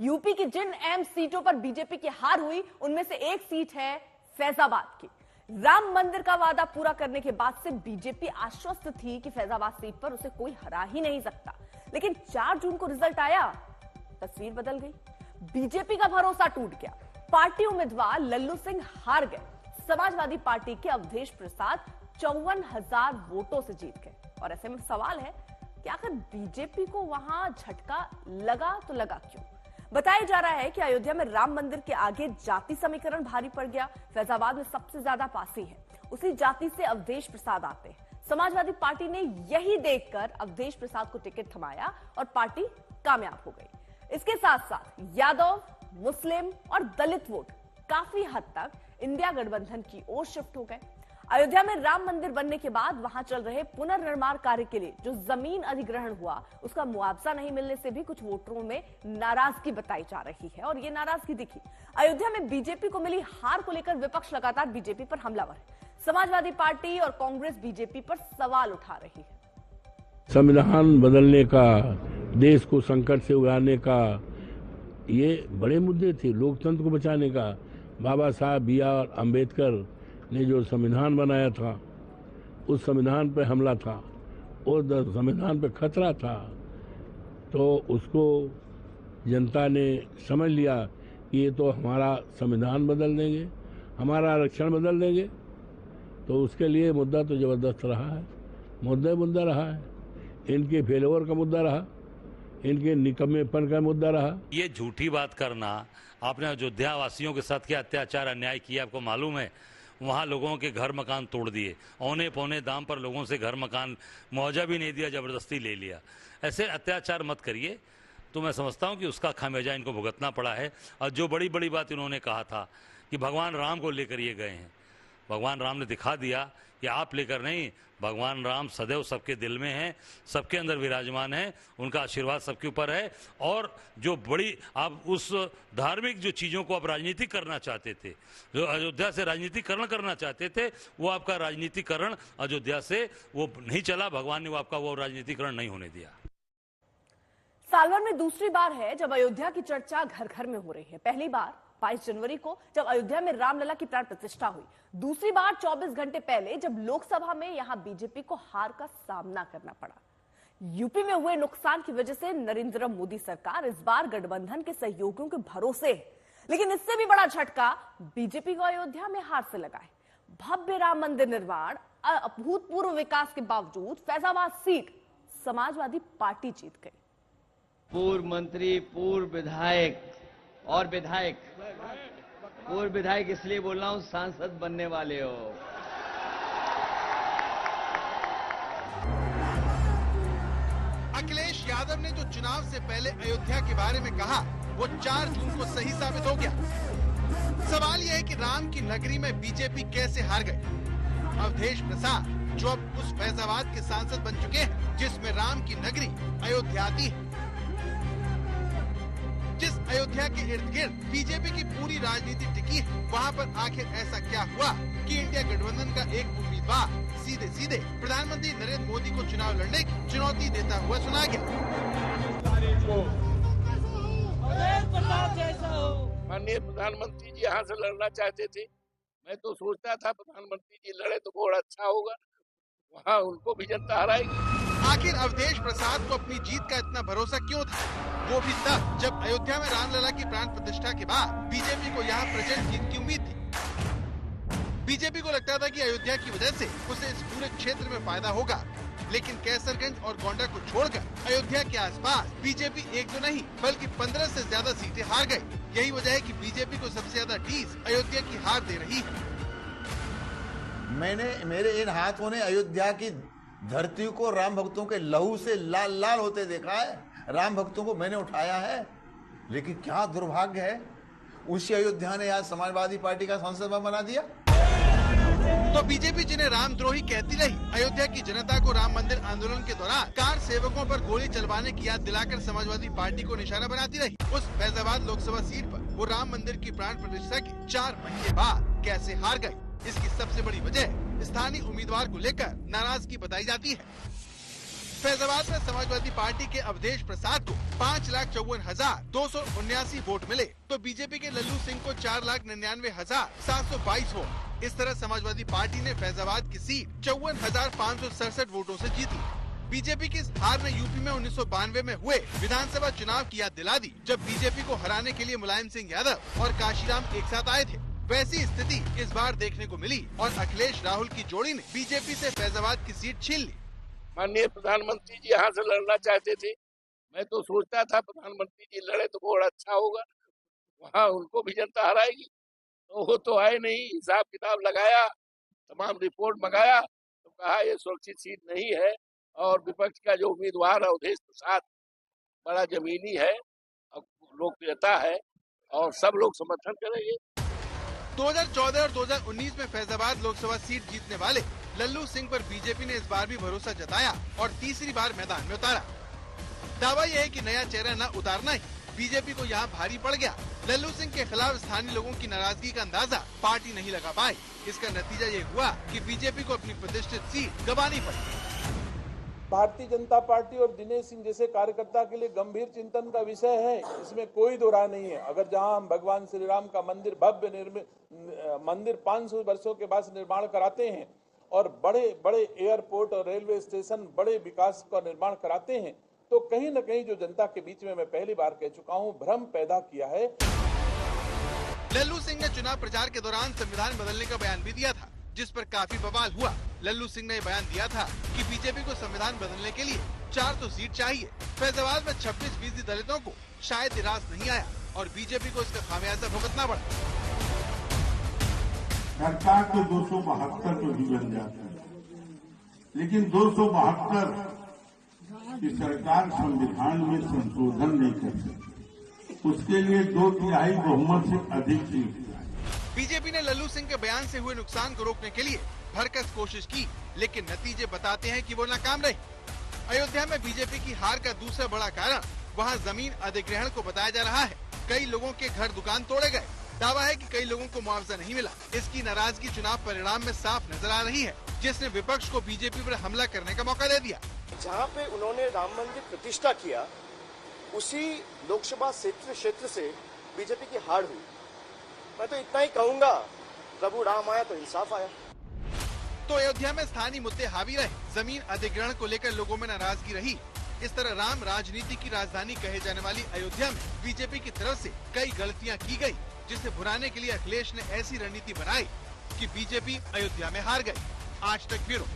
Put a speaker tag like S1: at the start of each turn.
S1: UP की जिन अहम सीटों पर बीजेपी की हार हुई उनमें से एक सीट है फैजाबाद की। राम मंदिर का वादा पूरा करने के बाद से बीजेपी आश्वस्त थी कि फैजाबाद सीट पर उसे कोई हरा ही नहीं सकता, लेकिन 4 जून को रिजल्ट आया, तस्वीर बदल गई। बीजेपी का भरोसा टूट गया। पार्टी उम्मीदवार लल्लू सिंह हार गए। समाजवादी पार्टी के अवधेश प्रसाद 54,000 वोटों से जीत गए। और ऐसे में सवाल है कि आखिर बीजेपी को वहां झटका लगा तो लगा क्यों? बताया जा रहा है कि अयोध्या में राम मंदिर के आगे जाति समीकरण भारी पड़ गया। फैजाबाद में सबसे ज्यादा पासी है, उसी जाति से अवधेश प्रसाद आते हैं। समाजवादी पार्टी ने यही देखकर अवधेश प्रसाद को टिकट थमाया और पार्टी कामयाब हो गई। इसके साथ साथ यादव, मुस्लिम और दलित वोट काफी हद तक इंडिया गठबंधन की ओर शिफ्ट हो गए। अयोध्या में राम मंदिर बनने के बाद वहां चल रहे पुनर्निर्माण कार्य के लिए जो जमीन अधिग्रहण हुआ उसका मुआवजा नहीं मिलने से भी कुछ वोटरों में नाराजगी बताई जा रही है और ये नाराजगी दिखी। अयोध्या में बीजेपी को मिली हार को लेकर विपक्ष लगातार बीजेपी पर हमलावर है। समाजवादी पार्टी और कांग्रेस बीजेपी पर सवाल उठा रही है।
S2: संविधान बदलने का, देश को संकट से उबारने का, ये बड़े मुद्दे थे। लोकतंत्र को बचाने का बाबा साहब B.R. अम्बेडकर ने जो संविधान बनाया था, उस संविधान पर हमला था और संविधान पर खतरा था, तो उसको जनता ने समझ लिया कि ये तो हमारा संविधान बदल देंगे, हमारा आरक्षण बदल देंगे। तो उसके लिए मुद्दा तो जबरदस्त रहा है, मुद्दा रहा है, इनके फेलोवर का मुद्दा रहा, इनके निकम्मेपन का मुद्दा रहा।
S3: ये झूठी बात करना, आपने अयोध्या वासियों के साथ क्या अत्याचार अन्याय किया आपको मालूम है। वहाँ लोगों के घर मकान तोड़ दिए, औने पौने दाम पर लोगों से घर मकान मुआवजा भी नहीं दिया, जबरदस्ती ले लिया। ऐसे अत्याचार मत करिए। तो मैं समझता हूँ कि उसका खामियाजा इनको भुगतना पड़ा है। और जो बड़ी बड़ी बात इन्होंने कहा था कि भगवान राम को लेकर ये गए हैं, भगवान राम ने दिखा दिया कि आप लेकर नहीं, भगवान राम सदैव सबके दिल में हैं, सबके अंदर विराजमान हैं, उनका आशीर्वाद सबके ऊपर है। और जो बड़ी आप उस धार्मिक जो चीज़ों को आप राजनीतिक करना चाहते थे, जो अयोध्या से राजनीतिकरण करना चाहते थे, वो आपका राजनीतिकरण अयोध्या से वो नहीं चला। भगवान ने वो आपका वो राजनीतिकरण नहीं होने दिया।
S1: साल भर में दूसरी बार है जब अयोध्या की चर्चा घर घर में हो रही है। पहली बार 22 जनवरी को जब अयोध्या में रामलला की प्राण प्रतिष्ठा हुई, दूसरी बार 24 घंटे पहले जब लोकसभा में यहां बीजेपी को हार का सामना करना पड़ा। यूपी में हुए नुकसान की वजह से नरेंद्र मोदी सरकार इस बार गठबंधन के सहयोगियों के भरोसे है, लेकिन इससे भी बड़ा झटका बीजेपी को अयोध्या में हार से लगा है। भव्य राम मंदिर निर्माण, अभूतपूर्व विकास के बावजूद फैजाबाद सीट समाजवादी पार्टी जीत गई।
S4: पूर्व मंत्री, पूर्व विधायक और विधायक, पूर्व विधायक इसलिए बोल रहा हूं, सांसद बनने वाले हो।
S5: अखिलेश यादव ने जो चुनाव से पहले अयोध्या के बारे में कहा, वो 4 जून को सही साबित हो गया। सवाल यह है कि राम की नगरी में बीजेपी कैसे हार गए। अवधेश प्रसाद जो अब उस फैजाबाद के सांसद बन चुके हैं जिसमें राम की नगरी अयोध्या आती है, जिस अयोध्या के इर्द गिर्द बीजेपी की पूरी राजनीति टिकी है, वहाँ पर आखिर ऐसा क्या हुआ कि इंडिया गठबंधन का एक उम्मीदवार सीधे सीधे प्रधानमंत्री नरेंद्र मोदी को चुनाव लड़ने की चुनौती देता हुआ सुना गया।
S2: माननीय प्रधानमंत्री जी यहाँ से लड़ना चाहते थे। मैं तो सोचता था प्रधानमंत्री जी लड़े तो बहुत अच्छा होगा, वहाँ उनको भी जनता हराएगी।
S5: आखिर अवधेश प्रसाद को अपनी जीत का इतना भरोसा क्यों था? वो भी तब जब अयोध्या में रामलला की प्राण प्रतिष्ठा के बाद बीजेपी को यहाँ प्रचंड जीत की उम्मीद थी। बीजेपी को लगता था कि अयोध्या की वजह से उसे इस पूरे क्षेत्र में फायदा होगा, लेकिन कैसरगंज और गोंडा को छोड़कर अयोध्या के आसपास बीजेपी एक तो नहीं बल्कि 15 से ज्यादा सीटें हार गई। यही वजह है कि बीजेपी को सबसे ज्यादा टीस अयोध्या की हार दे रही है।
S6: मेरे इन हाथों ने अयोध्या की धरती को राम भक्तों के लहू से लाल लाल होते देखा है। राम भक्तों को मैंने उठाया है, लेकिन क्या दुर्भाग्य है, उसी अयोध्या ने आज समाजवादी पार्टी का सांसद बना दिया।
S5: तो बीजेपी जिन्हें रामद्रोही कहती रही, अयोध्या की जनता को राम मंदिर आंदोलन के दौरान कार सेवकों पर गोली चलवाने की याद दिलाकर समाजवादी पार्टी को निशाना बनाती रही। उस फैजाबाद लोकसभा सीट पर वो राम मंदिर की प्राण प्रतिष्ठा के 4 महीने बाद कैसे हार गई, इसकी सबसे बड़ी वजह स्थानीय उम्मीदवार को लेकर नाराजगी बताई जाती है। फैजाबाद में समाजवादी पार्टी के अवधेश प्रसाद को 5,54,279 वोट मिले तो बीजेपी के लल्लू सिंह को 4,99,722 वोट। इस तरह समाजवादी पार्टी ने फैजाबाद की सीट 54,567 वोटों से जीती। बीजेपी की इस हार ने यूपी में 1992 में हुए विधानसभा चुनाव की याद दिला दी, जब बीजेपी को हराने के लिए मुलायम सिंह यादव और काशीराम एक साथ आए थे। वैसी स्थिति इस बार देखने को मिली और अखिलेश राहुल की जोड़ी ने बीजेपी से फैजाबाद की सीट छीन ली।
S7: माननीय प्रधानमंत्री जी यहाँ से लड़ना चाहते थे। मैं तो सोचता था प्रधानमंत्री जी लड़े तो बहुत अच्छा होगा, वहाँ उनको भी जनता हराएगी। तो वो तो आए नहीं, हिसाब किताब लगाया, तमाम रिपोर्ट मंगाया तो कहा ये सुरक्षित सीट नहीं है और विपक्ष का जो उम्मीदवार है अवधेश प्रसाद बड़ा जमीनी है, लोकप्रियता है और सब लोग समर्थन करेंगे।
S5: 2014 और 2019 में फैजाबाद लोकसभा सीट जीतने वाले लल्लू सिंह पर बीजेपी ने इस बार भी भरोसा जताया और तीसरी बार मैदान में उतारा। दावा यह है कि नया चेहरा न उतारना ही बीजेपी को यहाँ भारी पड़ गया। लल्लू सिंह के खिलाफ स्थानीय लोगों की नाराजगी का अंदाजा पार्टी नहीं लगा पाई। इसका नतीजा ये हुआ कि बीजेपी को अपनी प्रतिष्ठित सीट गंवानी पड़ी।
S8: भारतीय जनता पार्टी और दिनेश सिंह जैसे कार्यकर्ता के लिए गंभीर चिंतन का विषय है, इसमें कोई दो राय नहीं है। अगर जहां हम भगवान श्री राम का मंदिर भव्य मंदिर 500 वर्षों के बाद निर्माण कराते हैं और बड़े बड़े एयरपोर्ट और रेलवे स्टेशन बड़े विकास का निर्माण कराते हैं, तो कहीं न कहीं जो जनता के बीच में मैं पहली बार कह चुका हूं, भ्रम पैदा किया है।
S5: लल्लू सिंह ने चुनाव प्रचार के दौरान संविधान बदलने का बयान भी दिया था, जिस पर काफी बवाल हुआ। लल्लू सिंह ने बयान दिया था कि बीजेपी को संविधान बदलने के लिए 400 सीट चाहिए। फैजाबाद में 26% दलितों को शायद निराश नहीं आया और बीजेपी को इसका खामियाजा भुगतना पड़ा।
S9: सरकार तो 272 तो भी बन जाती है, लेकिन 272 की सरकार संविधान में संशोधन नहीं कर सकती। उसके लिए 2/3 बहुमत से अधिक सीट।
S5: बीजेपी ने लल्लू सिंह के बयान से हुए नुकसान को रोकने के लिए भरकस कोशिश की, लेकिन नतीजे बताते हैं कि वो नाकाम रही। अयोध्या में बीजेपी की हार का दूसरा बड़ा कारण वहां जमीन अधिग्रहण को बताया जा रहा है। कई लोगों के घर दुकान तोड़े गए। दावा है कि कई लोगों को मुआवजा नहीं मिला। इसकी नाराजगी चुनाव परिणाम में साफ नजर आ रही है, जिसने विपक्ष को बीजेपी पर हमला करने का मौका दे दिया।
S10: जहाँ पे उन्होंने राम मंदिर प्रतिष्ठा किया, उसी लोकसभा क्षेत्र से बीजेपी की हार हुई। मैं तो इतना ही कहूंगा, प्रभु राम आया तो इंसाफ आया।
S5: तो अयोध्या में स्थानीय मुद्दे हावी रहे। जमीन अधिग्रहण को लेकर लोगों में नाराजगी रही। इस तरह राम राजनीति की राजधानी कहे जाने वाली अयोध्या में बीजेपी की तरफ से कई गलतियां की गई, जिसे भुनाने के लिए अखिलेश ने ऐसी रणनीति बनाई कि बीजेपी अयोध्या में हार गई। आज तक ब्यूरो।